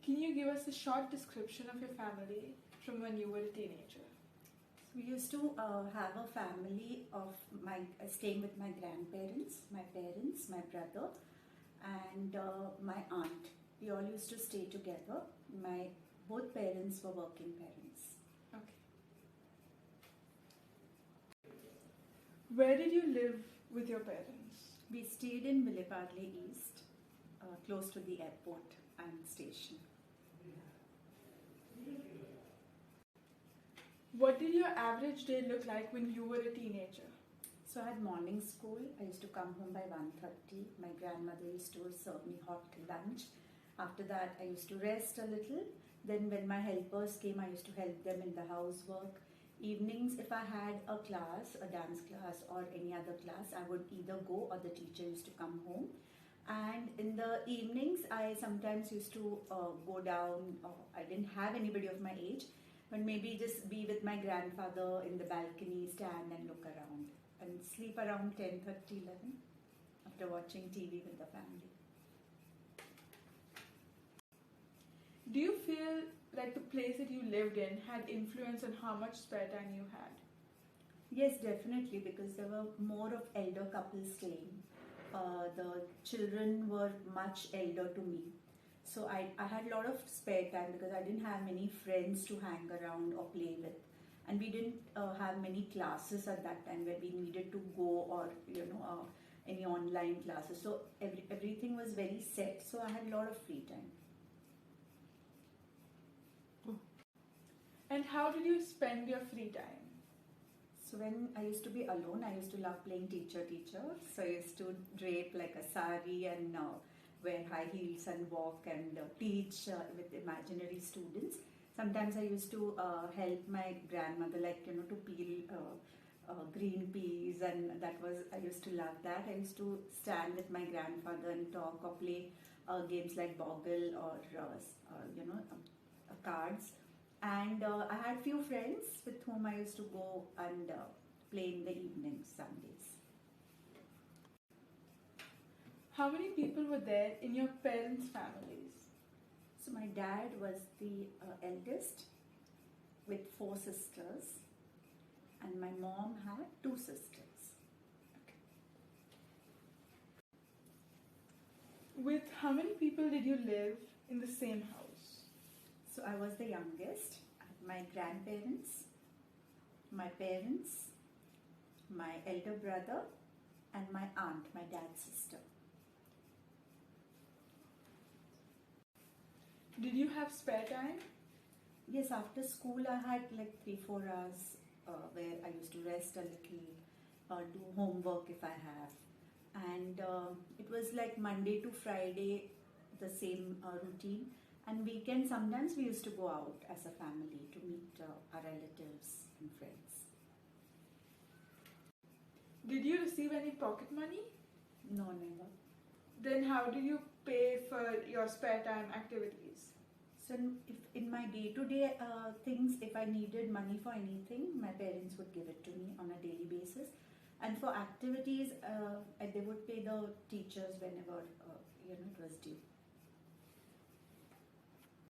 Can you give us a short description of your family from when you were a teenager? We used to have a family of staying with my grandparents, my parents, my brother, and my aunt. We all used to stay together. My both parents were working parents. Okay. Where did you live with your parents? We stayed in Mitali East, close to the airport and station. What did your average day look like when you were a teenager? So I had morning school. I used to come home by 1:30. My grandmother used to serve me hot lunch. After that, I used to rest a little. Then when my helpers came, I used to help them in the housework. Evenings, if I had a class, a dance class or any other class, I would either go or the teacher used to come home. And in the evenings, I sometimes used to go down. I didn't have anybody of my age, but maybe just be with my grandfather in the balcony, stand and look around, and sleep around 10:30, 11 after watching TV with the family. Do you feel like the place that you lived in had influence on how much spare time you had? Yes, definitely, because there were more of elder couples staying. The children were much elder to me. So I had a lot of spare time because I didn't have many friends to hang around or play with. And we didn't have many classes at that time where we needed to go or, any online classes. So everything was very set. So I had a lot of free time. And how did you spend your free time? So when I used to be alone, I used to love playing teacher. So I used to drape like a sari and wear high heels and walk and teach with imaginary students. Sometimes I used to help my grandmother, to peel green peas, and I used to love that. I used to stand with my grandfather and talk or play games like Boggle or cards. And I had few friends with whom I used to go and play in the evenings, Sundays. How many people were there in your parents' families? So my dad was the eldest with 4 sisters, and my mom had 2 sisters. Okay. With how many people did you live in the same house? So I was the youngest. I had my grandparents, my parents, my elder brother, and my aunt, my dad's sister. Did you have spare time? Yes, after school I had like 3-4 hours where I used to rest a little, do homework if I have. And it was like Monday to Friday, the same routine. And weekend, sometimes we used to go out as a family to meet our relatives and friends. Did you receive any pocket money? No, never. Then how did you pay for your spare time activities? So if in my day-to-day things, if I needed money for anything, my parents would give it to me on a daily basis. And for activities, they would pay the teachers whenever it was due.